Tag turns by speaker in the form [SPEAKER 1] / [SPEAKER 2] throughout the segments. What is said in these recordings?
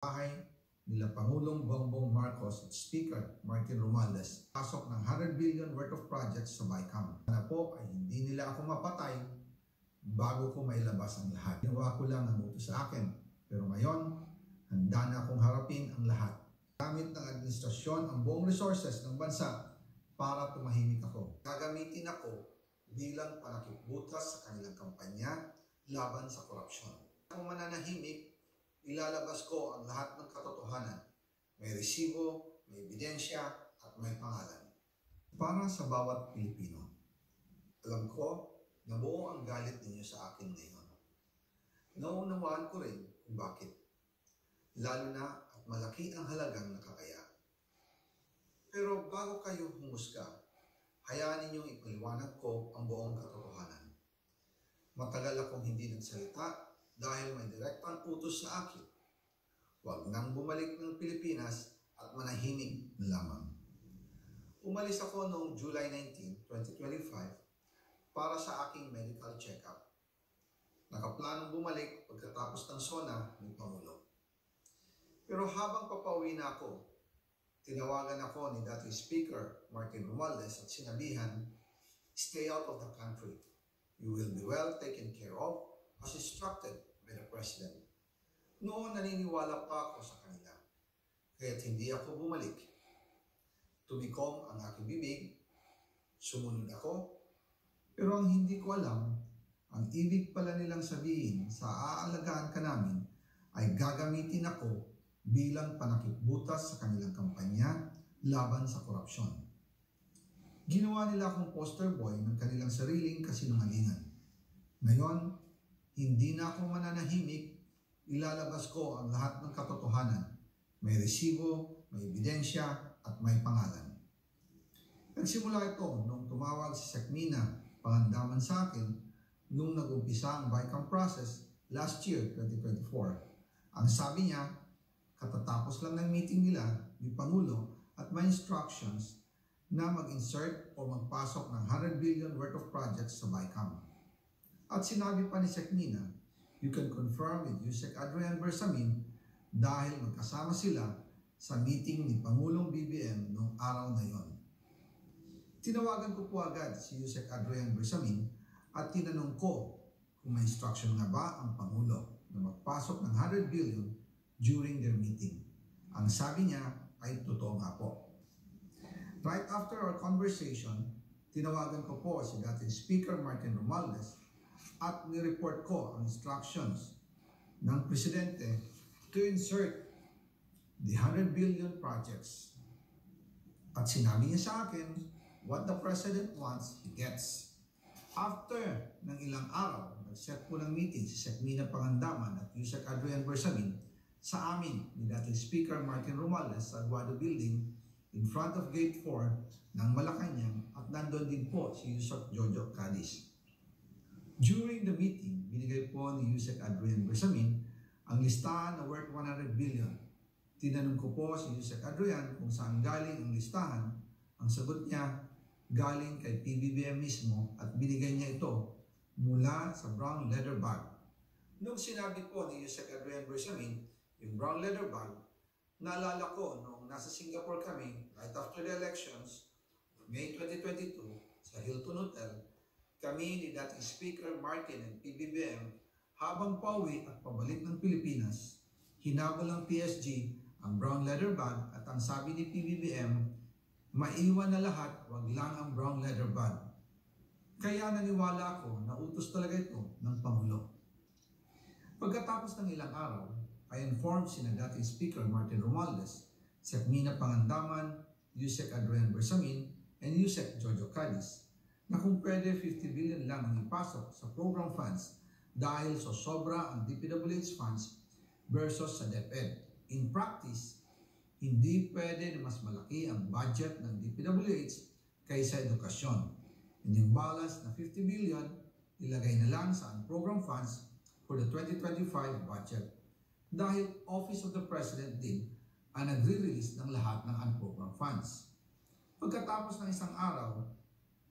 [SPEAKER 1] bahay nila Pangulong Bongbong Marcos at Speaker Martin Romualdez pasok ng 100 billion worth of projects sa BICAM. Sana po ay hindi nila ako mapatay bago ko mailabas ang lahat. Ginawa ko lang ang utos sa akin, pero ngayon handa na akong harapin ang lahat. Gamit ng administrasyon ang buong resources ng bansa para tumahimik ako. Gagamitin ako bilang panakipbutas sa kanilang kampanya laban sa korupsyon. Kung mananahimik, ilalabas ko ang lahat ng katotohanan. May resibo, may ebidensya, at may pangalan. Para sa bawat Pilipino, alam ko na buo ang galit ninyo sa akin ngayon. Naunawaan ko rin kung bakit. Lalo na at malaki ang halagang nakakaya. Pero bago kayo humusga, hayaan ninyong ipaliwanag ko ang buong katotohanan. Matagal akong hindi nagsalita dahil may direktang utos sa akin. Huwag nang bumalik ng Pilipinas at manahimik na lamang. Umalis ako noong July 19, 2025 para sa aking medical check-up. Nakaplanong bumalik pagkatapos ng SONA ng Pangulo. Pero habang papauwi na ako, tinawagan ako ni dating Speaker Martin Romualdez at sinabihan, "Stay out of the country. You will be well taken care of as instructed by the President." Noon naniniwala pa ako sa kanila, kaya't hindi ako bumalik. Tumikom ang aking bibig, sumunod ako, pero ang hindi ko alam, ang ibig pala nilang sabihin sa aalagaan ka namin ay gagamitin ako bilang panakipbutas sa kanilang kampanya laban sa korupsyon. Ginawa nila akong poster boy ng kanilang sariling kasinungalingan. Ngayon, hindi na ako mananahimik, ilalabas ko ang lahat ng katotohanan. May resibo, may ebidensya, at may pangalan. Nagsimula ito nung tumawag si Sekmina Pangandaman sa akin nung nag-umpisa ang BICAM process last year, 2024. Ang sabi niya, katatapos lang ng meeting nila ni Pangulo at may instructions na mag-insert o magpasok ng 100 billion worth of projects sa BICAM. At sinabi pa ni Sekmina, you can confirm with Yusek Adrian Bersamin dahil magkasama sila sa meeting ni Pangulong BBM noong araw na yon. Tinawagan ko po agad si Yusek Adrian Bersamin at tinanong ko kung may instruction na ba ang Pangulo na magpasok ng 100 billion during their meeting. Ang sabi niya ay totoo nga po. Right after our conversation, tinawagan ko po si dating Speaker Martin Romualdez at nireport ko ang instructions ng Presidente to insert the 100 billion projects. At sinabi niya sa akin, what the President wants, he gets. After ng ilang araw, nag-set po ng meeting si Sekmina Pangandaman at Yusek Adrian Bersamin sa amin ni dating Speaker Martin Romualdez sa Aguado Building in front of Gate 4 ng Malacanang at nandun din po si Yusek Jojo Cadiz. During the meeting, binigay po ni Yusek Adrian Bersamin ang listahan na worth 100 billion. Tinanong ko po si Yusek Adrian kung saan galing ang listahan. Ang sagot niya, galing kay PBBM mismo at binigay niya ito mula sa brown leather bag. Nung sinabi po ni Yusek Adrian Bersamin, yung brown leather bag, naalala ko nung nasa Singapore kami, right after the elections, May 2022, sa Hilton Hotel, kami ni dating Speaker Martin and PBBM, habang pauwi at pabalik ng Pilipinas, hinabol ng PSG ang brown leather bag at ang sabi ni PBBM, maiwan na lahat, wag lang ang brown leather bag. Kaya naniwala ako na utos talaga ito ng Pangulo. Pagkatapos ng ilang araw, I informed sina dating Speaker Martin Romualdez, Sekmina Pangandaman, Yusek Adrian Bersamin, and Yusek Jojo Cadiz na kung pwede 50 billion lang ang ipasok sa program funds dahil sa sobra ang DPWH funds versus sa DepEd. In practice, hindi pwede na mas malaki ang budget ng DPWH kaysa edukasyon. And yung balance na 50 billion, ilagay na lang sa program funds for the 2025 budget. Dahil Office of the President din ang nagre-release ng lahat ng unprogrammed funds. Pagkatapos ng isang araw,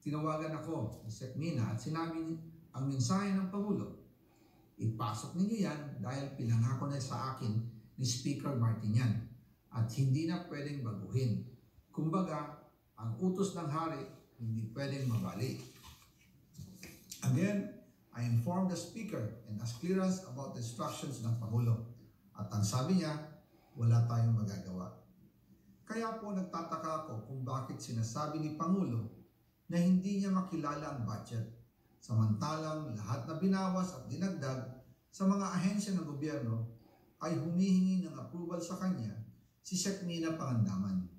[SPEAKER 1] tinawagan ako ni Sekmina at sinabi ang mensahe ng Pangulo, ipasok ninyo yan dahil pinangako na sa akin ni Speaker Martin yan at hindi na pwedeng baguhin. Kumbaga, ang utos ng hari hindi pwedeng mabali. Again, I informed the Speaker and asked clearance about the instructions ng Pangulo. At ang sabi niya, wala tayong magagawa. Kaya po nagtataka ako kung bakit sinasabi ni Pangulo na hindi niya makilala ang budget. Samantalang lahat na binawas at dinagdag sa mga ahensya ng gobyerno ay humihingi ng approval sa kanya si Sec. Mina Pangandaman.